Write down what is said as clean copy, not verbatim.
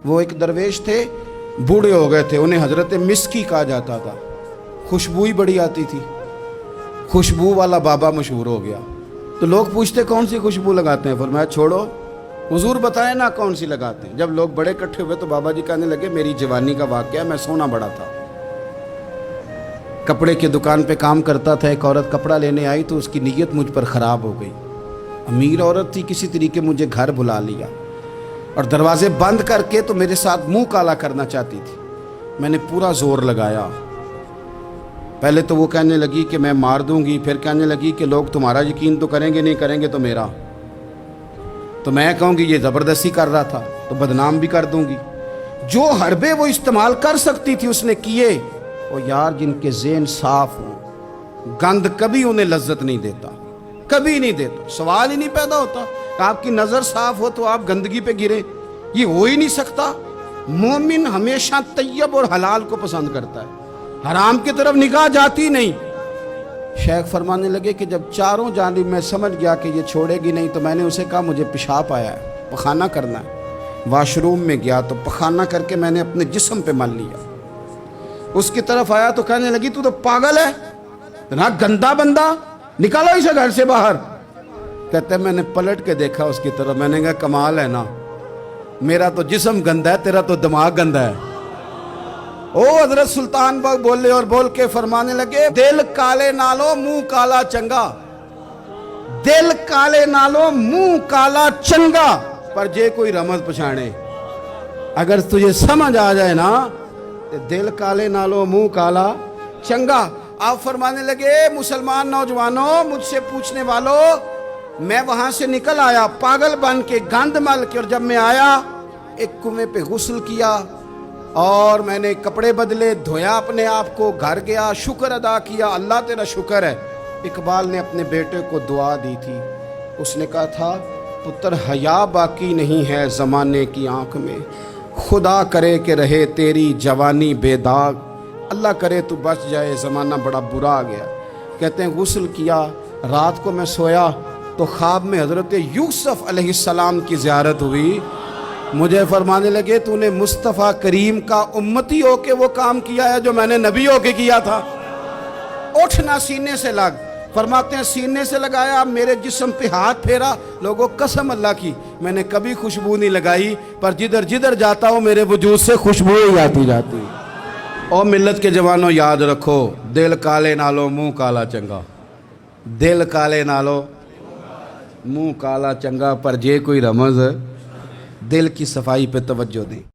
وہ ایک درویش تھے، بوڑھے ہو گئے تھے، انہیں حضرت مسکی کہا جاتا تھا، خوشبو ہی بڑی آتی تھی، خوشبو والا بابا مشہور ہو گیا۔ تو لوگ پوچھتے کون سی خوشبو لگاتے ہیں؟ فرمایا چھوڑو، حضور بتائیں نا کون سی لگاتے ہیں۔ جب لوگ بڑے اکٹھے ہوئے تو بابا جی کہنے لگے میری جوانی کا واقعہ، میں سونا بڑا تھا، کپڑے کی دکان پہ کام کرتا تھا، ایک عورت کپڑا لینے آئی تو اس کی نیت مجھ پر خراب ہو گئی، امیر عورت تھی، کسی طریقے مجھے گھر بلا لیا اور دروازے بند کر کے تو میرے ساتھ منہ کالا کرنا چاہتی تھی۔ میں نے پورا زور لگایا، پہلے تو وہ کہنے لگی کہ میں مار دوں گی، پھر کہنے لگی کہ لوگ تمہارا یقین تو کریں گے، نہیں کریں گے تو میرا، تو میں کہوں گی یہ زبردستی کر رہا تھا تو بدنام بھی کر دوں گی۔ جو حربے وہ استعمال کر سکتی تھی اس نے کیے۔ اور یار جن کے ذہن صاف ہوں، گند کبھی انہیں لذت نہیں دیتا، کبھی نہیں دیتا، سوال ہی نہیں پیدا ہوتا کہ آپ کی نظر صاف ہو تو آپ گندگی پہ گریں، یہ ہو ہی نہیں سکتا۔ مومن ہمیشہ طیب اور حلال کو پسند کرتا ہے، حرام کی طرف نگاہ جاتی نہیں۔ شیخ فرمانے لگے کہ جب چاروں جانب میں سمجھ گیا کہ یہ چھوڑے گی نہیں تو میں نے اسے کہا مجھے پیشاب آیا ہے، پخانہ کرنا ہے۔ واش روم میں گیا تو پخانہ کر کے میں نے اپنے جسم پہ مل لیا۔ اس کی طرف آیا تو کہنے لگی تو پاگل ہے نا، گندا بندہ، نکالو اسے گھر سے باہر۔ کہتے ہیں میں نے پلٹ کے دیکھا اس کی طرف، میں نے کہا کمال ہے نا، میرا تو جسم گندا ہے، تیرا تو دماغ گندا ہے۔ او حضرت سلطان باغ بولے اور بول کے فرمانے لگے دل کالے نالو منہ کالا چنگا، دل کالے نالو منہ کالا چنگا، پر جے کوئی رمز پچھانے۔ اگر تجھے سمجھ آ جائے نا دل کالے نالو منہ کالا چنگا۔ آپ فرمانے لگے مسلمان نوجوانوں، مجھ سے پوچھنے والوں، میں وہاں سے نکل آیا پاگل بن کے، گند مل کے، اور جب میں آیا ایک کنویں پہ غسل کیا اور میں نے کپڑے بدلے، دھویا اپنے آپ کو، گھر گیا، شکر ادا کیا، اللہ تیرا شکر ہے۔ اقبال نے اپنے بیٹے کو دعا دی تھی، اس نے کہا تھا پتر حیا باقی نہیں ہے زمانے کی آنکھ میں، خدا کرے کہ رہے تیری جوانی بے داغ، اللہ کرے تو بچ جائے زمانہ بڑا برا آ گیا۔ کہتے ہیں غسل کیا، رات کو میں سویا تو خواب میں حضرت یوسف علیہ السلام کی زیارت ہوئی۔ مجھے فرمانے لگے تو نے مصطفیٰ کریم کا امتی ہو کے وہ کام کیا ہے جو میں نے نبی ہو کے کیا تھا۔ اٹھنا سینے سے لگ، فرماتے ہیں سینے سے لگایا، میرے جسم پہ ہاتھ پھیرا، لوگوں قسم اللہ کی میں نے کبھی خوشبو نہیں لگائی، پر جدھر جدھر جاتا ہوں میرے وجود سے خوشبو ہی آتی جاتی۔ اور ملت کے جوانوں یاد رکھو، دل کالے نالو منہ کالا چنگا، دل کالے نالو منہ کالا چنگا، پر جے کوئی رمز، دل کی صفائی پہ توجہ دیں۔